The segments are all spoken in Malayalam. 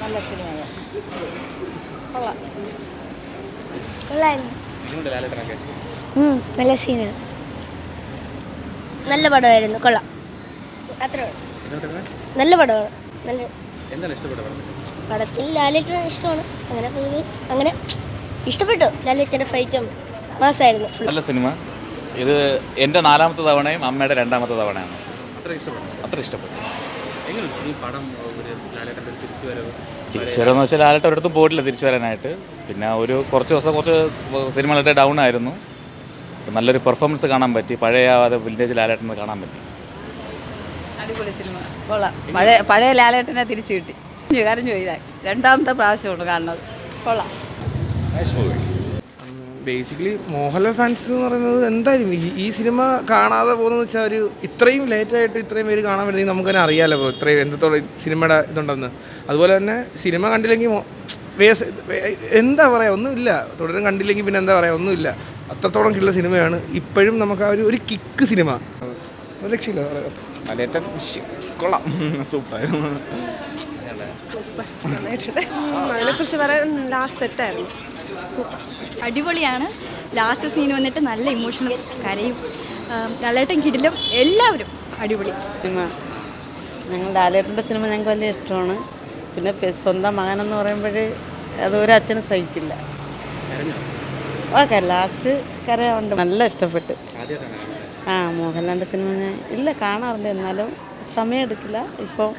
നല്ല സിനിമയാണ്. കൊള്ളാം. നല്ല സീനാണ്. നല്ല പടമായിരുന്നു. കൊള്ളാം. അത്ര നല്ല പടമാണ്. നല്ല പടത്തിൽ ലാലേട്ടനെ ഇഷ്ടമാണ്. അങ്ങനെ ഇഷ്ടപ്പെട്ടു. ലാലേട്ടൻ്റെ ഫൈറ്റും മാസമായിരുന്നു. നല്ല സിനിമ. ഇത് എൻ്റെ 4ാമത്തെ തവണയും അമ്മയുടെ 2ാമത്തെ തവണയാണ്. അത്ര ഇഷ്ടപ്പെട്ടു. തിരിച്ചുവരവെന്ന് വെച്ചാൽ ലാലേട്ടൻ ഒരിടത്തും പോയിട്ടില്ല തിരിച്ചു വരാനായിട്ട്. പിന്നെ കുറച്ച് സിനിമകളുടെ ഡൗൺ ആയിരുന്നു. നല്ലൊരു പെർഫോമൻസ് കാണാൻ പറ്റി. പഴയ വില്ലേജ് ലാലേട്ടൻ കാണാൻ പറ്റി. അടിപൊളി സിനിമ. കൊള്ളാം. പഴയ ലാലേട്ടനെ തിരിച്ചു കിട്ടി. കരഞ്ഞു പോയി. 2ാമത്തെ പ്രാവശ്യമാണ് കാണുന്നത്. കൊള്ളാം. ബേസിക്കലി മോഹൻലാൽ ഫാൻസ് എന്ന് പറയുന്നത് എന്തായാലും ഈ സിനിമ കാണാതെ പോകുന്നതെന്ന് വെച്ചാൽ ഇത്രയും ലേറ്റായിട്ട് ഇത്രയും പേര് കാണാൻ വരുന്നെങ്കിൽ നമുക്ക് തന്നെ അറിയാമല്ലോ ബ്രോ, ഇത്രയും എന്തത്തോളം സിനിമയുടെ ഇതുണ്ടെന്ന്. അതുപോലെ തന്നെ സിനിമ കണ്ടില്ലെങ്കിൽ എന്താ പറയുക, ഒന്നുമില്ല. തുടരും കണ്ടില്ലെങ്കിൽ പിന്നെ എന്താ പറയുക, ഒന്നുമില്ല. അത്രത്തോളം കിട്ടുന്ന സിനിമയാണ്. ഇപ്പോഴും നമുക്ക് ആ ഒരു കിക്ക് സിനിമ രക്ഷയില്ല. കൊള്ളാം. സൂപ്പറായിരുന്നു. അതിനെക്കുറിച്ച് പറയാൻ ലാസ്റ്റ് സെറ്റായിരുന്നു. സൂപ്പർ. അടിപൊളിയാണ്. ലാസ്റ്റ് സീൻ വന്നിട്ട് നല്ല ഇമോഷണൽ, കരയും. ലാലേട്ടൻ കിടിലും, എല്ലാവരും അടിപൊളി സിനിമ. ഞങ്ങൾ ലാലേട്ടൻ്റെ സിനിമ ഞങ്ങൾക്ക് വലിയ ഇഷ്ടമാണ്. പിന്നെ സ്വന്തം മകനെന്ന് പറയുമ്പോൾ അത് ഒരു അച്ഛനും സഹിക്കില്ല. ഓക്കെ, ലാസ്റ്റ് കരയുണ്ട്. നല്ല ഇഷ്ടപ്പെട്ട്. മോഹൻലാലിൻ്റെ സിനിമ ഞാൻ കാണാറുണ്ട്, എന്നാലും സമയം എടുക്കില്ല. ഇപ്പോൾ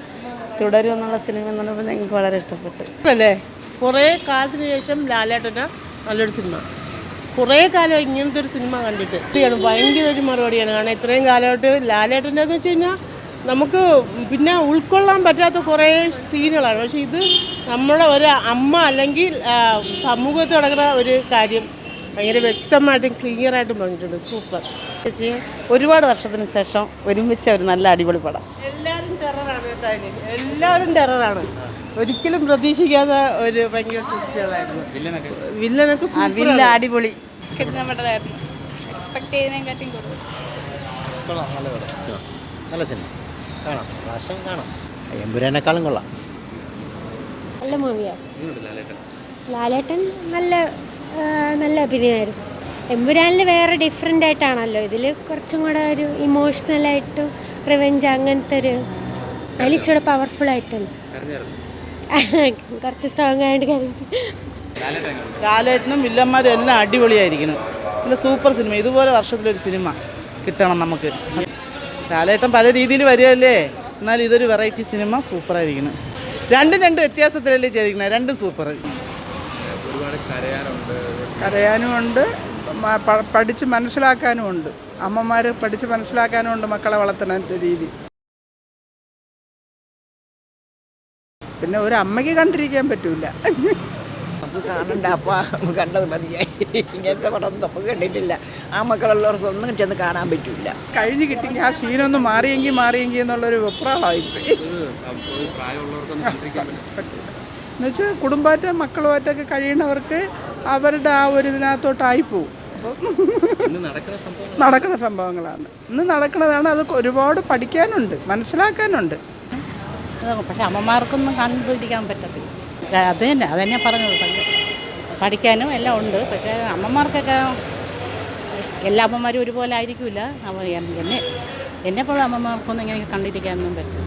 തുടരും എന്നുള്ള സിനിമ എന്ന് പറഞ്ഞപ്പോൾ ഞങ്ങൾക്ക് വളരെ ഇഷ്ടപ്പെട്ടു. അല്ലേ, കുറേ കാലത്തിന് ശേഷം ലാലേട്ടൻ്റെ നല്ലൊരു സിനിമ. കുറേ കാലം ഇങ്ങനത്തെ ഒരു സിനിമ കണ്ടിട്ട് ഭയങ്കര ഒരു മറുപടിയാണ്. കാരണം ഇത്രയും കാലമായിട്ട് ലാലേട്ടൻ്റെ എന്ന് വെച്ച് കഴിഞ്ഞാൽ നമുക്ക് പിന്നെ ഉൾക്കൊള്ളാൻ പറ്റാത്ത കുറേ സീനുകളാണ്. പക്ഷേ ഇത് നമ്മുടെ ഒരു അമ്മ അല്ലെങ്കിൽ സമൂഹത്തിൽ നടക്കുന്ന ഒരു കാര്യം ഭയങ്കര വ്യക്തമായിട്ടും ക്ലിയറായിട്ടും പറഞ്ഞിട്ടുണ്ട്. സൂപ്പർ. ഒരുപാട് വർഷത്തിന് ശേഷം ഒരുമിച്ച ഒരു നല്ല അടിപൊളി പടം. എല്ലാവരും ടെററാണ്. ഒരിക്കലും പ്രതീക്ഷിക്കാത്ത ഒരു ഭയങ്കര ട്വിസ്റ്റുകളായിരുന്നു. വില്ലനൊക്കെ വില്ല അടിപൊളി. കിട്ടുന്നതായിരുന്നു. എക്സ്പെക്ട് ചെയ്യുന്നതിനെക്കാട്ടിയും കൂടുതൽ. നല്ല സിനിമ കാണാം, പ്രാവശ്യം കാണാം. എമ്പുരാനേക്കാളും കൊള്ളാം. നല്ല മൂവിയാണ്. ലാലേട്ടൻ നല്ല അഭിനയമായിരുന്നു. എമ്പുരാനിൽ വേറെ ഡിഫറെൻ്റ് ആയിട്ടാണല്ലോ. ഇതിൽ കുറച്ചും കൂടെ ഒരു ഇമോഷണലായിട്ടും റിവെഞ്ച് അങ്ങനത്തെ ഒരു അതിലിച്ചിരി പവർഫുൾ ആയിട്ടല്ലോ. കുറച്ച് സ്ട്രോങ് ആയിട്ട് കാര്യം. ലാലേട്ടനും വില്ലന്മാരും എല്ലാം അടിപൊളിയായിരിക്കണം. നല്ല സൂപ്പർ സിനിമ. ഇതുപോലെ വർഷത്തിലൊരു സിനിമ കിട്ടണം നമുക്ക്. ലാലേട്ടൻ പല രീതിയിൽ വരികയല്ലേ, എന്നാൽ ഇതൊരു വെറൈറ്റി സിനിമ. സൂപ്പറായിരിക്കണം. രണ്ട് വ്യത്യാസത്തിലല്ലേ ചെയ്തിരിക്കുന്നത്. രണ്ടും സൂപ്പർ. കരയാനുമുണ്ട്, പഠിച്ച് മനസ്സിലാക്കാനുമുണ്ട്. അമ്മമാർ പഠിച്ച് മനസ്സിലാക്കാനുമുണ്ട് മക്കളെ വളർത്തുന്ന രീതി. പിന്നെ ഒരു അമ്മയ്ക്ക് കണ്ടിരിക്കാൻ പറ്റൂല. നമുക്ക് കാണണ്ട, അപ്പോൾ കണ്ടത് മതിയായി. ഇങ്ങനത്തെ പടം നമുക്ക് കണ്ടിട്ടില്ല. ആ മക്കളുള്ളവർക്ക് ഒന്നും ചെന്ന് കാണാൻ പറ്റില്ല. കഴിഞ്ഞ് കിട്ടിയെങ്കിൽ ആ സീനൊന്ന് മാറിയെങ്കിൽ എന്നുള്ളൊരു വെപ്രാളമായിപ്പോയി. എന്നുവെച്ചാൽ കുടുംബമായിട്ട് മക്കളുമായിട്ടൊക്കെ കഴിയുന്നവർക്ക് അവരുടെ ആ ഒരു ഇതിനകത്തോട്ടായിപ്പോവും. നടക്കുന്ന സംഭവങ്ങളാണ് ഇന്ന് നടക്കുന്നതാണ്. അത് ഒരുപാട് പഠിക്കാനുണ്ട്, മനസ്സിലാക്കാനുണ്ട്. പക്ഷെ അമ്മമാർക്കൊന്നും കണ്ടുപിടിക്കാൻ പറ്റത്തില്ല. അതന്നെ പറഞ്ഞത്. പഠിക്കാനും എല്ലാം ഉണ്ട്. പക്ഷേ അമ്മമാർക്കൊക്കെ എല്ലാ അമ്മമാരും ഒരുപോലെ ആയിരിക്കില്ല. എന്നെപ്പോഴും അമ്മമാർക്കൊന്നും ഇങ്ങനെ കണ്ടിരിക്കാനൊന്നും പറ്റില്ല.